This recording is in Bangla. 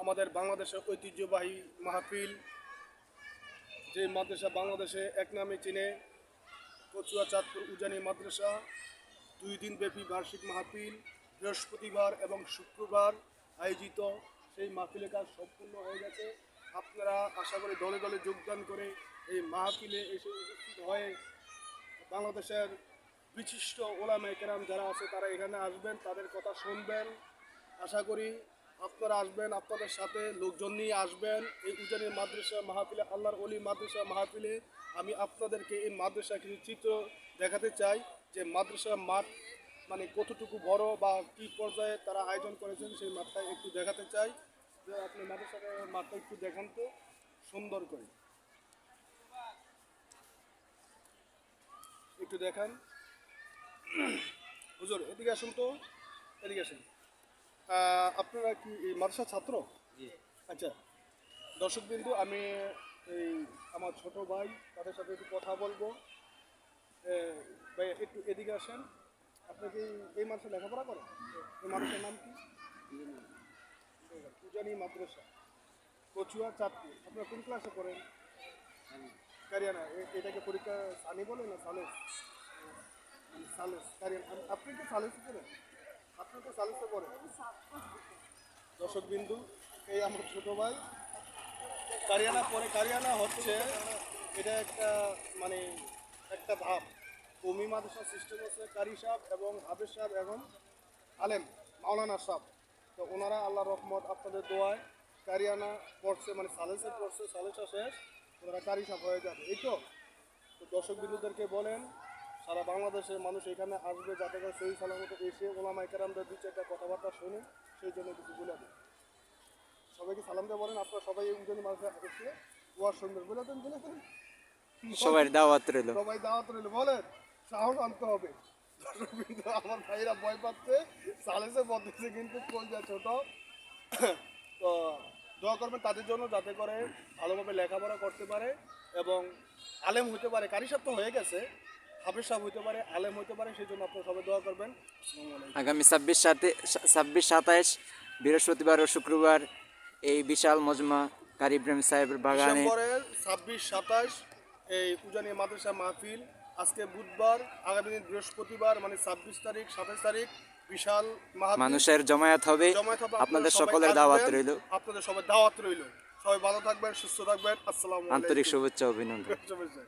আমাদের বাংলাদেশের ঐতিহ্যবাহী মাহফিল, যে মাদ্রাসা বাংলাদেশে এক নামে চিনে, কচুয়া চাঁদপুর উজানি মাদ্রাসা 2 দিনব্যাপী বার্ষিক মাহফিল বৃহস্পতিবার এবং শুক্রবার আয়োজিত। সেই মাহফিলের কাজ সম্পূর্ণ হয়ে গেছে। আপনারা আশা করি দলে দলে যোগদান করে এই মাহফিলে এসে উপস্থিত হয়ে বাংলাদেশের বিশিষ্ট ওলামায়ে কেরাম যারা আছে তারা এখানে আসবেন, তাদের কথা শুনবেন। আশা করি আপনারা আসবেন, আপনাদের সাথে লোকজন নিয়ে আসবেন। এই উজানি মাদ্রাসা মাহফিলে, আল্লাহর ওলি মাদ্রাসা মাহফিলে আমি আপনাদেরকে এই মাদ্রাসা কিছু চিত্র দেখাতে চাই, যে মাদ্রাসা মাঠ মানে কতটুকু বড় বা কী পর্যায়ে তারা আয়োজন করেছেন, সেই মাঠটা একটু দেখাতে চাই। যে আপনি মাদ্রাসার মাঠটা একটু দেখান তো সুন্দর করে, একটু দেখান। হুজুর এদিকে আসুন তো, এদিকে আসুন। আপনারা কি এই মাদ্রাসার ছাত্র? আচ্ছা দর্শকবিন্দু, আমি এই আমার ছোট ভাই তাদের সাথে একটু কথা বলবো। ভাই একটু এদিকে আসেন। আপনি কি এই মাদ্রাসা লেখাপড়া করেন? এই মাদ্রাসার নাম কি? উজানি মাদ্রাসা, কচুয়া চাঁদপুর। আপনারা কোন ক্লাসে পড়েন? কারিয়ানা। এটাকে পরীক্ষা সানি বলে না সালেস? সালেস কারিয়ানা। আপনি কি সালেসে পড়েন? আপনি তো সালেসে পড়েন। দর্শকবিন্দু, এই আমার ছোট ভাই কারিয়ানা পরে। কারিয়ানা হচ্ছে এটা একটা মানে একটা ধাপ। কমি মাদ্রাসা সিস্টেম হচ্ছে কারি সাহেব এবং হাফেজ সাহেব এবং আলেম মাওলানা সাহেব। তো ওনারা আল্লাহ রহমত আপনাদের দোয়ায় কারিয়ানা পড়ছে, মানে সালেসে পড়ছে, সালেসা শেষ, ওনারা কারি সাহেব হয়ে যাবে। এই তো। তো দর্শক বিন্দুদেরকে বলেন সারা বাংলাদেশের মানুষ এখানে আসবে, যাতে করে সহি সালামত এসে ওলামায়ে কেরামদের 2-4টা কথাবার্তা শুনে, সেই জন্য কিছু বলে দেন। সবাইকে সালাম দিয়ে বলেন আপনারা সবাই এই উজানি মাদ্রাসা এসে ওয়াজ শুনবেন। বলে দেন, বলে দেন। সবাই দাওয়াত রইল। সবাই দাওয়াত রইল। বলেন, সাহস আনতে হবে। কিন্তু আমার ভাইরা ভয় পাচ্ছে, সালেসে বলতেছে কিন্তু কলজা ছোট। তো দোয়া করবেন তাদের জন্য, যাতে করে ভালোভাবে লেখাপড়া করতে পারে এবং আলেম হতে পারে। কারি সাহেব তো হয়ে গেছে, হাফেজ সাহেব হতে পারে, আলেম হতে পারে, সেই জন্য আপনারা সবাই দোয়া করবেন। আগামী 26-27 বৃহস্পতিবার ও শুক্রবার এই বিশাল মজমা কারি ইব্রাহিম সাহেবের বাগানে ডিসেম্বরের 26-27 এই উজানি মাদ্রাসা মাহফিল। আজকে বুধবার, আগামী দিন বৃহস্পতিবার, মানে 26 তারিখ 27 তারিখ বিশাল মাহফিল মানুষের জমায়েত হবে। জমায়েত হবে। আপনাদের সবাই সকলের দাওয়াত আসবেন। রইল। আপনাদের সবাই দাওয়াত রইল। সবাই ভালো থাকবেন, সুস্থ থাকবেন। আসসালামু আলাইকুম। আন্তরিক শুভেচ্ছা অভিনন্দন। শুভেচ্ছা।